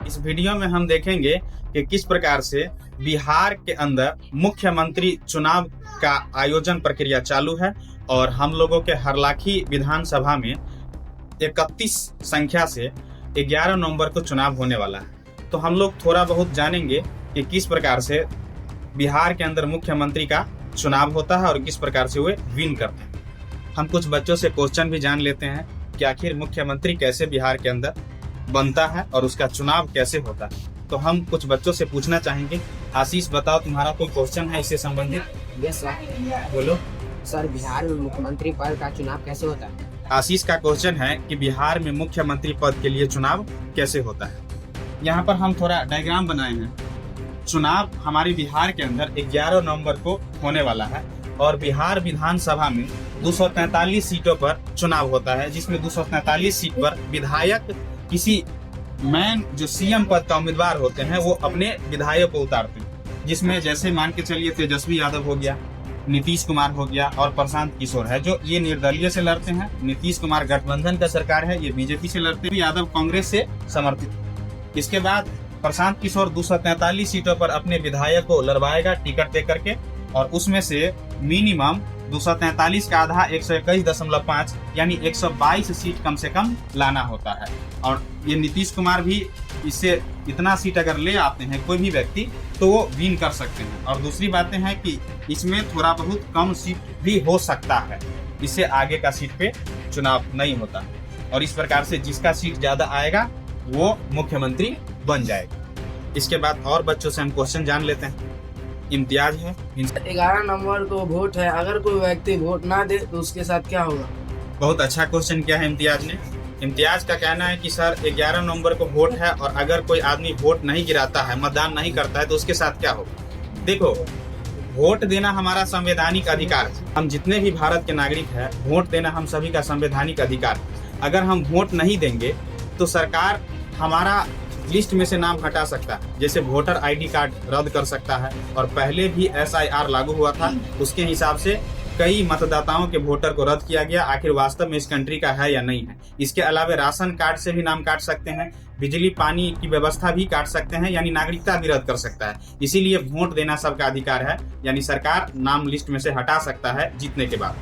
इस वीडियो में हम देखेंगे कि किस प्रकार से बिहार के अंदर मुख्यमंत्री चुनाव का आयोजन प्रक्रिया चालू है और हम लोगों के हरलाखी विधानसभा में 31 संख्या से 11 नवंबर को चुनाव होने वाला है। तो हम लोग थोड़ा बहुत जानेंगे कि किस प्रकार से बिहार के अंदर मुख्यमंत्री का चुनाव होता है और किस प्रकार से वे विन करते हैं। हम कुछ बच्चों से क्वेश्चन भी जान लेते हैं कि आखिर मुख्यमंत्री कैसे बिहार के अंदर बनता है और उसका चुनाव कैसे होता है। तो हम कुछ बच्चों से पूछना चाहेंगे। आशीष, बताओ, तुम्हारा कोई क्वेश्चन है इससे संबंधित? Yes sir. बोलो सर, बिहार में मुख्यमंत्री पद का चुनाव कैसे होता है? आशीष का क्वेश्चन है कि बिहार में मुख्यमंत्री पद के लिए चुनाव कैसे होता है। यहाँ पर हम थोड़ा डायग्राम बनाए हैं। चुनाव हमारे बिहार के अंदर 11 नवंबर को होने वाला है और बिहार विधानसभा में 243 सीटों पर चुनाव होता है, जिसमें 243 सीट पर विधायक किसी मैन जो सीएम पद का उम्मीदवार होते हैं वो अपने विधायक को उतारते हैं, जिसमें जैसे मान के चलिए तेजस्वी यादव हो गया, नीतीश कुमार हो गया और प्रशांत किशोर है जो ये निर्दलीय से लड़ते हैं। नीतीश कुमार गठबंधन का सरकार है, ये बीजेपी से लड़ते हैं, यादव कांग्रेस से समर्थित। इसके बाद प्रशांत किशोर 243 सीटों पर अपने विधायक को लड़वाएगा टिकट दे करके और उसमें से मिनिमम 243 का आधा 121.5 यानी 122 सीट कम से कम लाना होता है। और ये नीतीश कुमार भी इससे इतना सीट अगर ले आते हैं कोई भी व्यक्ति तो वो विन कर सकते हैं। और दूसरी बातें हैं कि इसमें थोड़ा बहुत कम सीट भी हो सकता है, इससे आगे का सीट पे चुनाव नहीं होता और इस प्रकार से जिसका सीट ज्यादा आएगा वो मुख्यमंत्री बन जाएगा। इसके बाद और बच्चों से हम क्वेश्चन जान लेते हैं। इम्तियाज है। 11 नवंबर को वोट है, अगर कोई व्यक्ति वोट ना दे तो उसके साथ क्या होगा? बहुत अच्छा क्वेश्चन किया है इम्तियाज ने। इम्तियाज का कहना है कि सर 11 नवंबर को वोट है और अगर कोई आदमी वोट नहीं गिराता है, मतदान नहीं करता है तो उसके साथ क्या होगा। देखो, वोट देना हमारा संवैधानिक अधिकार है। हम जितने भी भारत के नागरिक हैं, वोट देना हम सभी का संवैधानिक अधिकार है। अगर हम वोट नहीं देंगे तो सरकार हमारा लिस्ट में से नाम हटा सकता है, जैसे वोटर आईडी कार्ड रद्द कर सकता है। और पहले भी SIR लागू हुआ था, उसके हिसाब से कई मतदाताओं के वोटर को रद्द किया गया। आखिर वास्तव में इस कंट्री का है या नहीं है। इसके अलावा राशन कार्ड से भी नाम काट सकते हैं, बिजली पानी की व्यवस्था भी काट सकते हैं, यानी नागरिकता भी रद्द कर सकता है। इसीलिए वोट देना सबका अधिकार है, यानी सरकार नाम लिस्ट में से हटा सकता है जीतने के बाद।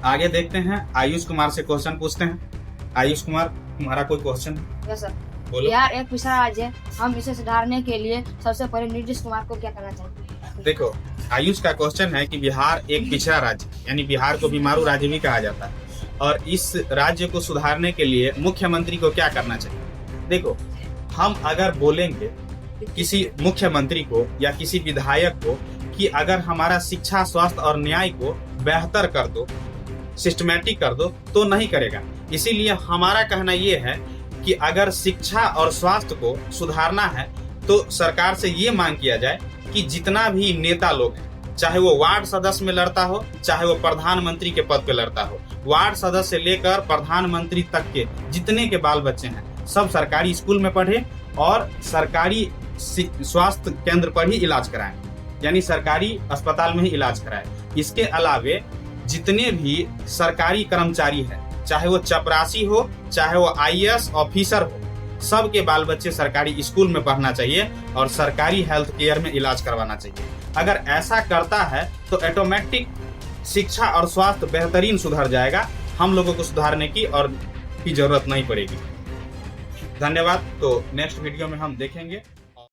आगे देखते हैं, आयुष कुमार से क्वेश्चन पूछते हैं। आयुष कुमार, तुम्हारा कोई क्वेश्चन है? सर, बोलो। बिहार एक पिछड़ा राज्य है, हम इसे सुधारने के लिए सबसे पहले नीतीश कुमार को क्या करना चाहिए? देखो, आयुष का क्वेश्चन है कि बिहार एक पिछड़ा राज्य, यानी बिहार को बीमारू राज्य भी कहा जाता है, और इस राज्य को सुधारने के लिए मुख्यमंत्री को क्या करना चाहिए। देखो, हम अगर बोलेंगे किसी मुख्यमंत्री को या किसी विधायक को कि अगर हमारा शिक्षा, स्वास्थ्य और न्याय को बेहतर कर दो, सिस्टमैटिक कर दो, तो नहीं करेगा। इसीलिए हमारा कहना ये है कि अगर शिक्षा और स्वास्थ्य को सुधारना है तो सरकार से ये मांग किया जाए कि जितना भी नेता लोग हैं, चाहे वो वार्ड सदस्य में लड़ता हो, चाहे वो प्रधानमंत्री के पद पे लड़ता हो, वार्ड सदस्य से लेकर प्रधानमंत्री तक के जितने के बाल बच्चे हैं सब सरकारी स्कूल में पढ़े और सरकारी स्वास्थ्य केंद्र पर ही इलाज कराएं, यानी सरकारी अस्पताल में ही इलाज कराएं। इसके अलावे जितने भी सरकारी कर्मचारी हैं, चाहे वो चपरासी हो, चाहे वो IAS ऑफिसर हो, सबके बाल बच्चे सरकारी स्कूल में पढ़ना चाहिए और सरकारी हेल्थ केयर में इलाज करवाना चाहिए। अगर ऐसा करता है तो ऑटोमेटिक शिक्षा और स्वास्थ्य बेहतरीन सुधर जाएगा। हम लोगों को सुधारने की और की जरूरत नहीं पड़ेगी। धन्यवाद। तो नेक्स्ट वीडियो में हम देखेंगे